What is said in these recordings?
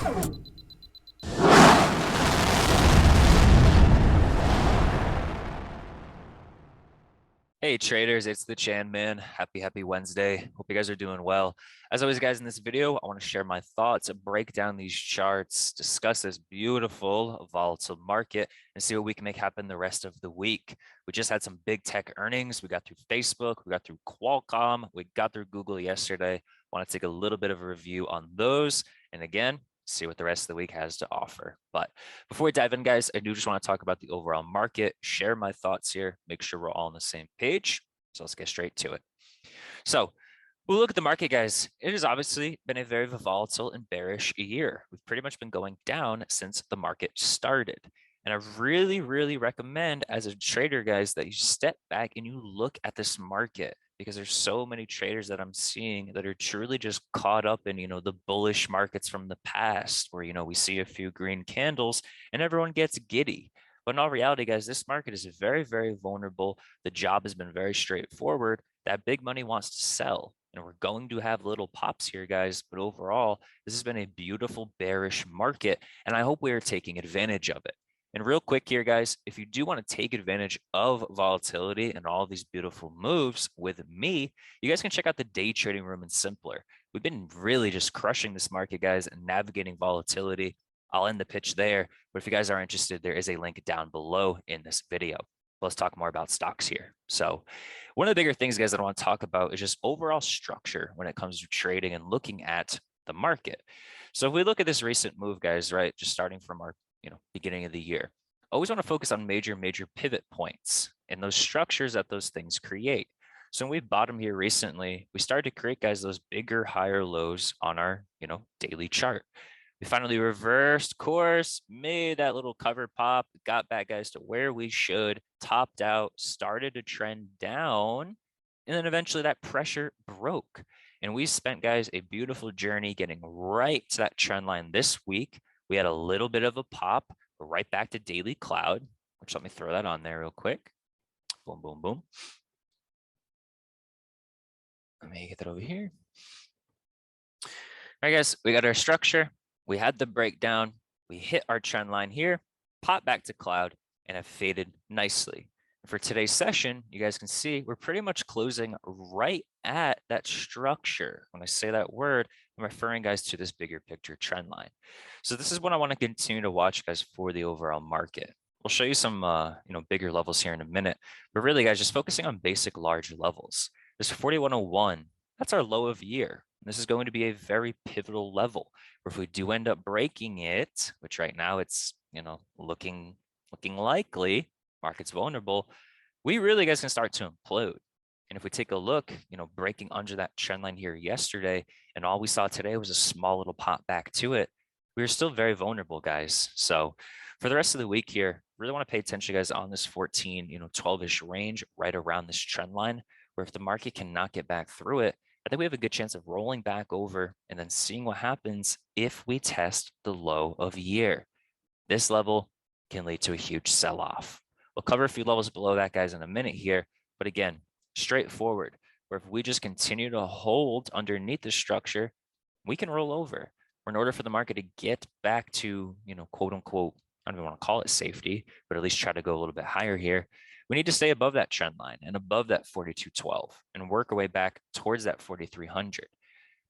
Hey traders, it's the Chan man. Happy Wednesday. Hope you guys are doing well. As always, guys, in this video, I want to share my thoughts, break down these charts, discuss this beautiful volatile market, and see what we can make happen the rest of the week. We just had some big tech earnings. We got through Facebook, we got through Qualcomm, we got through Google yesterday. I want to take a little bit of a review on those. And again, see what the rest of the week has to offer. But before we dive in, guys, I do just want to talk about the overall market, share my thoughts here, make sure we're all on the same page. So let's get straight to it. So we'll look at the market, guys. It has obviously been a very volatile and bearish year. We've pretty much been going down since the market started. And I really recommend as a trader, guys, that you step back and you look at this market, because there's so many traders that I'm seeing that are truly just caught up in, the bullish markets from the past where, we see a few green candles and everyone gets giddy. But in all reality, guys, this market is very vulnerable. The job has been very straightforward. That big money wants to sell. And we're going to have little pops here, guys. But overall, this has been a beautiful bearish market. And I hope we are taking advantage of it. And real quick here, guys, if you do want to take advantage of volatility and all these beautiful moves with me, you guys can check out the day trading room in Simpler. We've been really just crushing this market, guys, and navigating volatility. I'll end the pitch there. But if you guys are interested, there is a link down below in this video. Let's talk more about stocks here. So one of the bigger things, guys, that I want to talk about is just overall structure when it comes to trading and looking at the market. So if we look at this recent move, guys, right, just starting from our beginning of the year, always want to focus on major pivot points and those structures that those things create. So when we bottom here recently, we started to create, guys, those bigger, higher lows on our, daily chart. We finally reversed course, made that little cover pop, got back, guys, to where we should, topped out, started to trend down, and then eventually that pressure broke. And we spent, guys, a beautiful journey getting right to that trend line this week. We had a little bit of a pop, right back to daily cloud, which let me throw that on there real quick. Boom. Let me get that over here. All right, guys, we got our structure. We had the breakdown. We hit our trend line here, pop back to cloud, and have faded nicely. For today's session, you guys can see we're pretty much closing right at that structure. When I say that word, I'm referring, guys, to this bigger picture trend line. So this is what I want to continue to watch, guys, for the overall market. We'll show you some, bigger levels here in a minute, but really, guys, just focusing on basic large levels. This 4101, that's our low of year. This is going to be a very pivotal level where if we do end up breaking it, which right now it's, looking likely, market's vulnerable, we really, guys, can start to implode. And if we take a look, breaking under that trend line here yesterday, and all we saw today was a small little pop back to it, we are still very vulnerable, guys. So for the rest of the week here, really want to pay attention, guys, on this 14, 12-ish range right around this trend line, where if the market cannot get back through it, I think we have a good chance of rolling back over and then seeing what happens if we test the low of year. This level can lead to a huge sell-off. We'll cover a few levels below that, guys, in a minute here. But again, straightforward, where if we just continue to hold underneath the structure, we can roll over. Or in order for the market to get back to, quote unquote, I don't even want to call it safety, but at least try to go a little bit higher here, we need to stay above that trend line and above that 4212 and work our way back towards that 4300.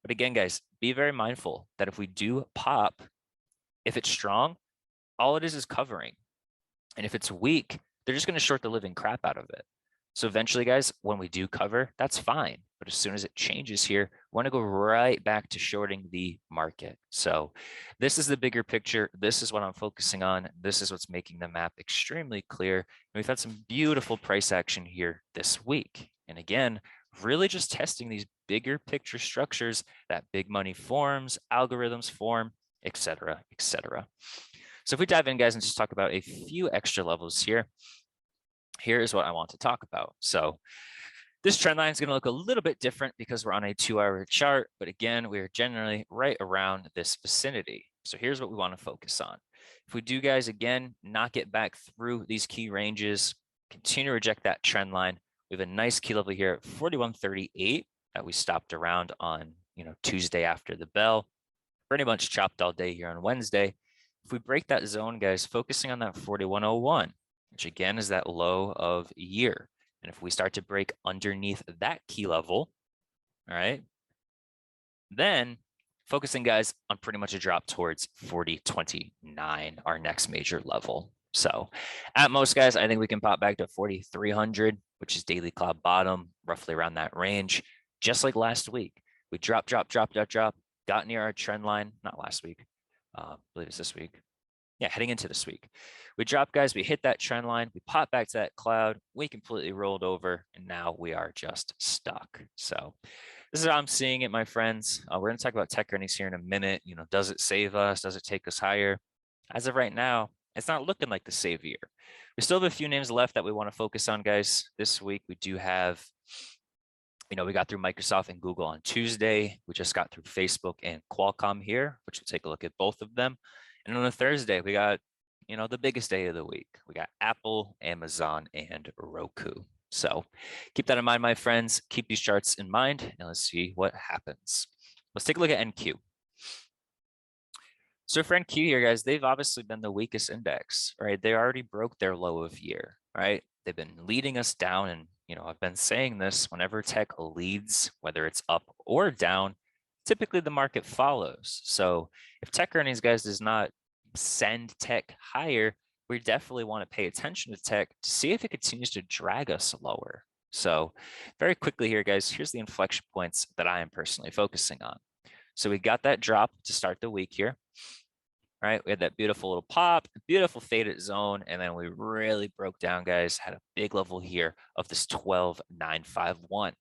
But again, guys, be very mindful that if we do pop, if it's strong, all it is covering. And if it's weak, they're just going to short the living crap out of it. So eventually, guys, when we do cover, that's fine. But as soon as it changes here, we want to go right back to shorting the market. So this is the bigger picture. This is what I'm focusing on. This is what's making the map extremely clear. And we've had some beautiful price action here this week. And again, really just testing these bigger picture structures that big money forms, algorithms form, et cetera, et cetera. So if we dive in, guys, and just talk about a few extra levels here, here's what I want to talk about. So this trend line is going to look a little bit different because we're on a 2-hour chart. But again, we are generally right around this vicinity. So here's what we want to focus on. If we do, guys, again, not get back through these key ranges, continue to reject that trend line, we have a nice key level here at 4138 that we stopped around on, Tuesday after the bell. pretty much chopped all day here on Wednesday. If we break that zone, guys, focusing on that 4101, which again is that low of year. And if we start to break underneath that key level, all right, then focusing, guys, on pretty much a drop towards 4029, our next major level. So at most, guys, I think we can pop back to 4,300, which is daily cloud bottom, roughly around that range, just like last week. We drop, got near our trend line, not last week, I believe it's this week. Yeah, heading into this week. We dropped, guys, we hit that trend line, we popped back to that cloud, we completely rolled over, and now we are just stuck. So this is how I'm seeing it, my friends. We're going to talk about tech earnings here in a minute. You know, does it save us? Does it take us higher? As of right now, it's not looking like the savior. We still have a few names left that we want to focus on, guys. This week, we do have, we got through Microsoft and Google on Tuesday. We just got through Facebook and Qualcomm here, which we'll take a look at both of them. And on a Thursday, we got, the biggest day of the week. We got Apple, Amazon, and Roku. So keep that in mind, my friends. Keep these charts in mind, and let's see what happens. Let's take a look at NQ. So for NQ here, guys, they've obviously been the weakest index, right? They already broke their low of year, right? They've been leading us down, and I've been saying this, whenever tech leads, whether it's up or down, typically the market follows. So if tech earnings, guys, does not send tech higher, we definitely want to pay attention to tech to see if it continues to drag us lower. So very quickly here, guys, here's the inflection points that I am personally focusing on. So we got that drop to start the week here, right? We had that beautiful little pop, beautiful faded zone, and then we really broke down, guys, had a big level here of this 12,951.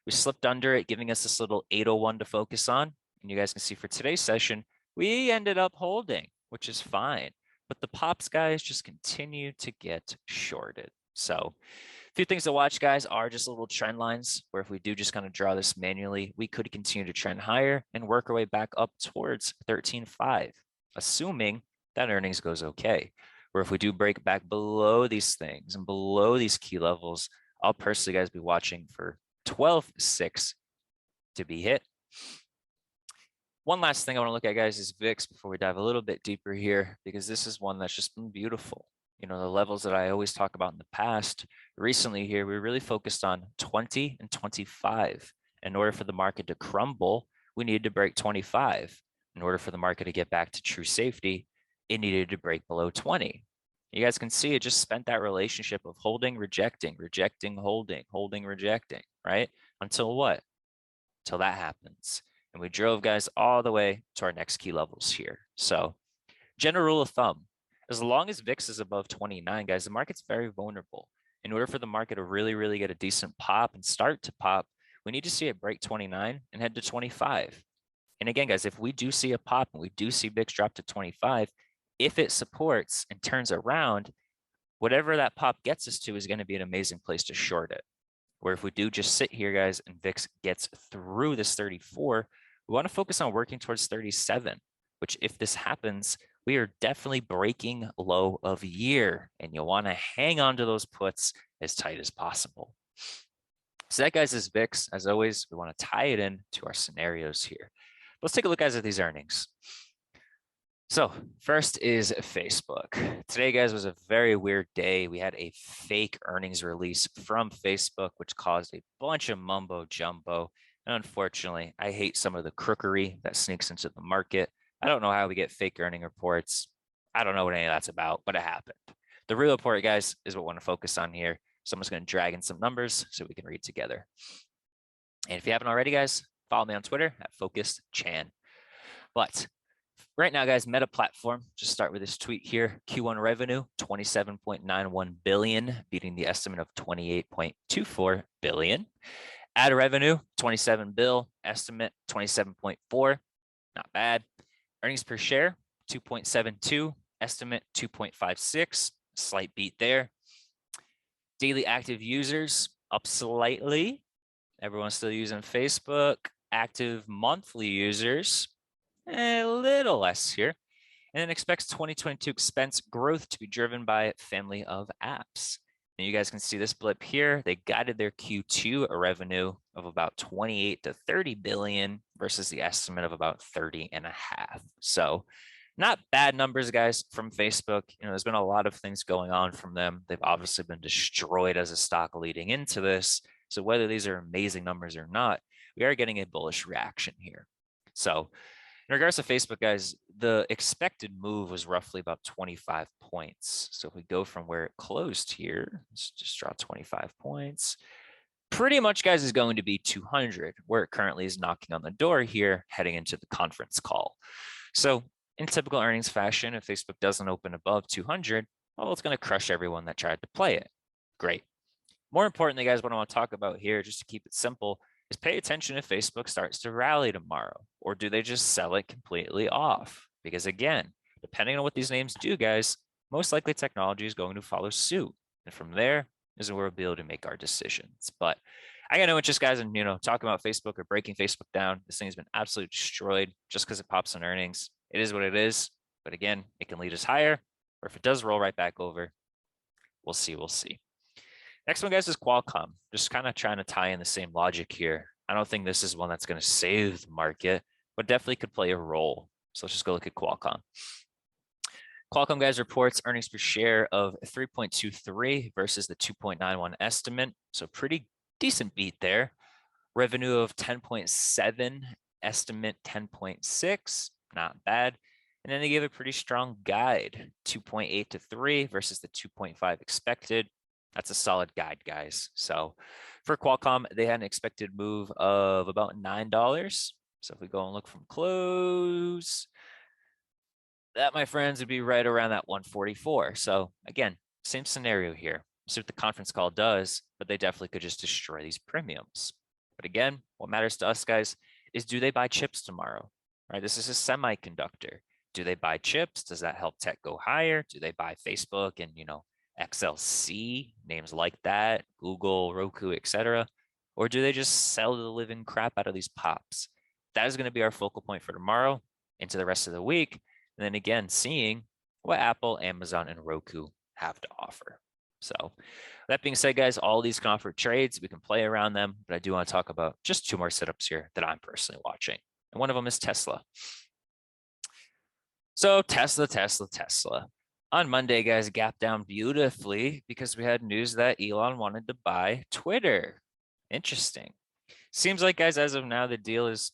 We slipped under it, giving us this little 801 to focus on. And you guys can see for today's session, we ended up holding, which is fine. But the pops, guys, just continue to get shorted. So a few things to watch, guys, are just little trend lines where if we do just kind of draw this manually, we could continue to trend higher and work our way back up towards 13.5, assuming that earnings goes okay. Or if we do break back below these things and below these key levels, I'll personally, guys, be watching for 12.6 to be hit. One last thing I want to look at, guys, is Vicks before we dive a little bit deeper here, because this is one that's just been beautiful. The levels that I always talk about in the past. Recently here, we really focused on 20 and 25. In order for the market to crumble, we needed to break 25. In order for the market to get back to true safety, it needed to break below 20. You guys can see it just spent that relationship of holding, rejecting, rejecting, holding, holding, rejecting, right? Until what? Until that happens. And we drove, guys, all the way to our next key levels here. So general rule of thumb, as long as VIX is above 29, guys, the market's very vulnerable. In order for the market to really, really get a decent pop and start to pop, we need to see it break 29 and head to 25. And again, guys, if we do see a pop and we do see VIX drop to 25, if it supports and turns around, whatever that pop gets us to is going to be an amazing place to short it. Where if we do just sit here, guys, and VIX gets through this 34, we want to focus on working towards 37, which if this happens, we are definitely breaking low of year, and you'll want to hang on to those puts as tight as possible. So that, guys, is VIX. As always, we want to tie it in to our scenarios here. Let's take a look, guys, at these earnings. So first is Facebook. Today, guys, was a very weird day. We had a fake earnings release from Facebook, which caused a bunch of mumbo jumbo. And unfortunately, I hate some of the crookery that sneaks into the market. I don't know how we get fake earning reports. I don't know what any of that's about, but it happened. The real report, guys, is what we want to focus on here. So I'm just going to drag in some numbers so we can read together. And if you haven't already, guys, follow me on Twitter at FocusChan. But right now, guys, Meta platform, just start with this tweet here. Q1 revenue, 27.91 billion, beating the estimate of 28.24 billion. Ad revenue, 27 bill, estimate 27.4, not bad. Earnings per share, 2.72, estimate 2.56, slight beat there. Daily active users, up slightly. Everyone's still using Facebook. Active monthly users, a little less here. And then expects 2022 expense growth to be driven by family of apps. And you guys can see this blip here. They guided their Q2 a revenue of about 28 to 30 billion versus the estimate of about 30 and a half. So not bad numbers, guys, from Facebook. There's been a lot of things going on from them. They've obviously been destroyed as a stock leading into this. So whether these are amazing numbers or not, we are getting a bullish reaction here. So in regards to Facebook, guys, the expected move was roughly about 25 points. So if we go from where it closed here, let's just draw 25 points. Pretty much, guys, is going to be 200, where it currently is knocking on the door here, heading into the conference call. So in typical earnings fashion, if Facebook doesn't open above 200, well, it's going to crush everyone that tried to play it. Great. More importantly, guys, what I want to talk about here, just to keep it simple, is pay attention if Facebook starts to rally tomorrow, or do they just sell it completely off? Because again, depending on what these names do, guys, most likely technology is going to follow suit. And from there is where we'll be able to make our decisions. But I got no interest, guys, in talking about Facebook or breaking Facebook down. This thing's been absolutely destroyed just because it pops on earnings. It is what it is. But again, it can lead us higher, or if it does roll right back over, we'll see. We'll see. Next one, guys, is Qualcomm. Just kind of trying to tie in the same logic here. I don't think this is one that's going to save the market, but definitely could play a role. So let's just go look at Qualcomm. Qualcomm, guys, reports earnings per share of 3.23 versus the 2.91 estimate. So pretty decent beat there. Revenue of 10.7, estimate 10.6, not bad. And then they gave a pretty strong guide, 2.8 to 3 versus the 2.5 expected. That's a solid guide, guys. So for Qualcomm, they had an expected move of about $9. So if we go and look from close, that, my friends, would be right around that 144. So again, same scenario here. See what the conference call does, but they definitely could just destroy these premiums. But again, what matters to us, guys, is do they buy chips tomorrow? Right? This is a semiconductor. Do they buy chips? Does that help tech go higher? Do they buy Facebook and, XLC, names like that, Google, Roku, etc.? Or do they just sell the living crap out of these pops? That is going to be our focal point for tomorrow into the rest of the week. And then again, seeing what Apple, Amazon, and Roku have to offer. So that being said, guys, all these can offer trades. We can play around them, but I do want to talk about just two more setups here that I'm personally watching. And one of them is Tesla. So Tesla. On Monday, guys, gapped down beautifully because we had news that Elon wanted to buy Twitter. Interesting. Seems like, guys, as of now, the deal is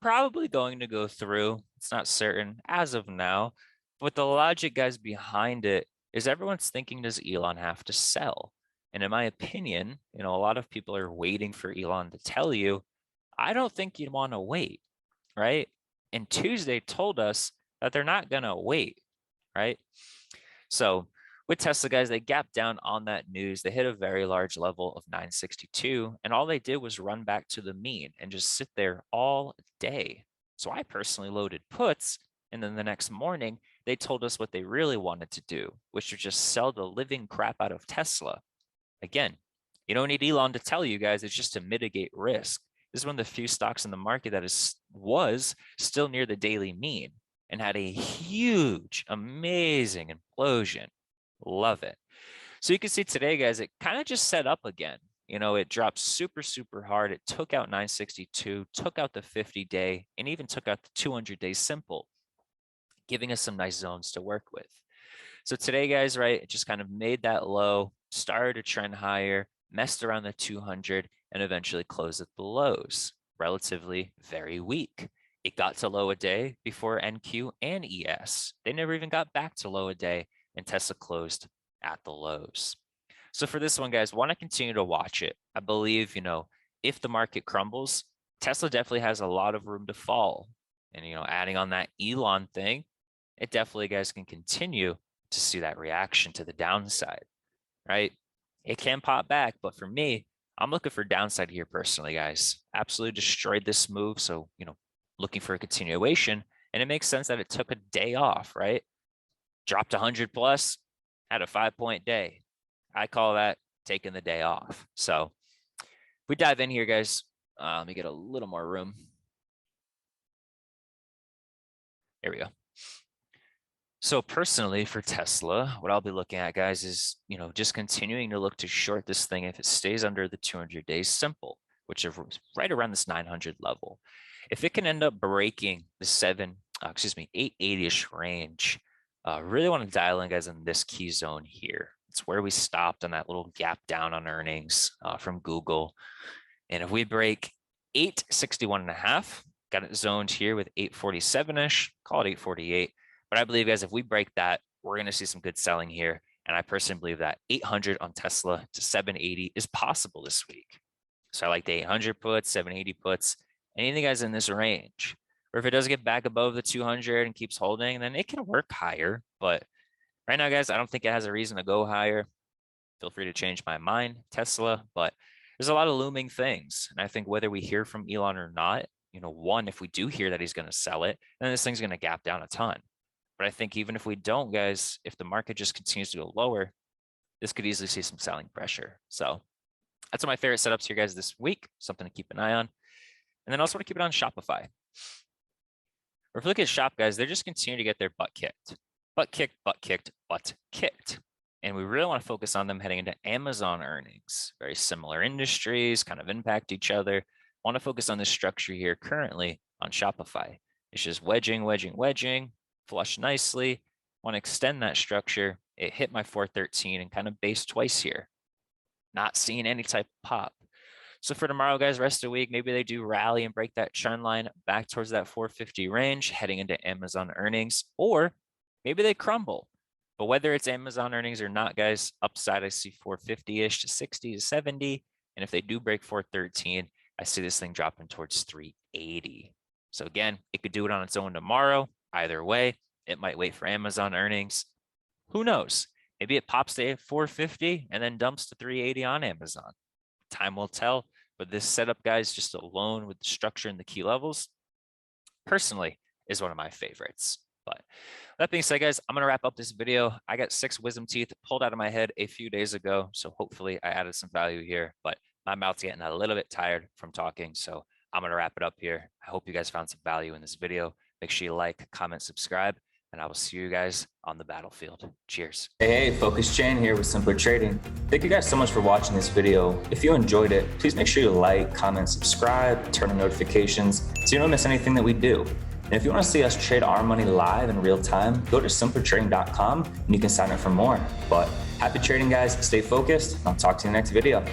probably going to go through. It's not certain as of now, but the logic, guys, behind it is everyone's thinking, does Elon have to sell? And in my opinion, a lot of people are waiting for Elon to tell you. I don't think you'd want to wait, right? And Tuesday told us that they're not going to wait, right? So with Tesla, guys, they gapped down on that news. They hit a very large level of 962, and all they did was run back to the mean and just sit there all day. So I personally loaded puts, and then the next morning, they told us what they really wanted to do, which was just sell the living crap out of Tesla. Again, you don't need Elon to tell you, guys. It's just to mitigate risk. This is one of the few stocks in the market that was still near the daily mean and had a huge, amazing implosion. Love it. So you can see today, guys, it kind of just set up again. It dropped super, super hard. It took out 962, took out the 50-day, and even took out the 200-day simple, giving us some nice zones to work with. So today, guys, right, it just kind of made that low, started to trend higher, messed around the 200, and eventually closed at the lows. Relatively very weak. It got to low a day before NQ and ES. They never even got back to low a day, and Tesla closed at the lows. So for this one, guys, want to continue to watch it. I believe, if the market crumbles, Tesla definitely has a lot of room to fall. And, adding on that Elon thing, it definitely, guys, can continue to see that reaction to the downside, right? It can pop back, but for me, I'm looking for downside here personally, guys. Absolutely destroyed this move. So, looking for a continuation, and it makes sense that it took a day off, right? Dropped 100 plus, had a 5-point day. I call that taking the day off. So if we dive in here, guys, let me get a little more room. Here we go. So personally for Tesla, what I'll be looking at, guys, is, just continuing to look to short this thing if it stays under the 200 days simple, which is right around this 900 level. If it can end up breaking the 880-ish range, really want to dial in, guys, in this key zone here. It's where we stopped on that little gap down on earnings from Google. And if we break 861.5, got it zoned here with 847-ish, call it 848. But I believe, guys, if we break that, we're going to see some good selling here. And I personally believe that 800 on Tesla to 780 is possible this week. So I like the 800 puts, 780 puts, anything, guys, in this range. Or if it does get back above the 200 and keeps holding, then it can work higher. But right now, guys, I don't think it has a reason to go higher. Feel free to change my mind, Tesla. But there's a lot of looming things. And I think whether we hear from Elon or not, one, if we do hear that he's going to sell it, then this thing's going to gap down a ton. But I think even if we don't, guys, if the market just continues to go lower, this could easily see some selling pressure. So that's one of my favorite setups here, guys, this week. Something to keep an eye on. And then also want to keep it on Shopify. Or if you look at Shop, guys, they're just continuing to get their butt kicked. Butt kicked, butt kicked, butt kicked. And we really want to focus on them heading into Amazon earnings. Very similar industries, kind of impact each other. Want to focus on this structure here currently on Shopify. It's just wedging, flush nicely. Want to extend that structure. It hit my 413 and kind of based twice here. Not seeing any type of pop. So for tomorrow, guys, rest of the week, maybe they do rally and break that trend line back towards that 450 range, heading into Amazon earnings, or maybe they crumble. But whether it's Amazon earnings or not, guys, upside, I see 450-ish to 60 to 70. And if they do break 413, I see this thing dropping towards 380. So again, it could do it on its own tomorrow. Either way, it might wait for Amazon earnings. Who knows? Maybe it pops to 450 and then dumps to 380 on Amazon. Time will tell. But this setup, guys, just alone with the structure and the key levels, personally, is one of my favorites. But that being said, guys, I'm going to wrap up this video. I got 6 wisdom teeth pulled out of my head a few days ago. So hopefully I added some value here. But my mouth's getting a little bit tired from talking. So I'm going to wrap it up here. I hope you guys found some value in this video. Make sure you like, comment, subscribe, and I will see you guys on the battlefield. Cheers. Hey, Focus Chain here with Simpler Trading. Thank you guys so much for watching this video. If you enjoyed it, please make sure you like, comment, subscribe, turn on notifications so you don't miss anything that we do. And if you want to see us trade our money live in real time, go to simplertrading.com and you can sign up for more. But happy trading, guys. Stay focused. I'll talk to you in the next video.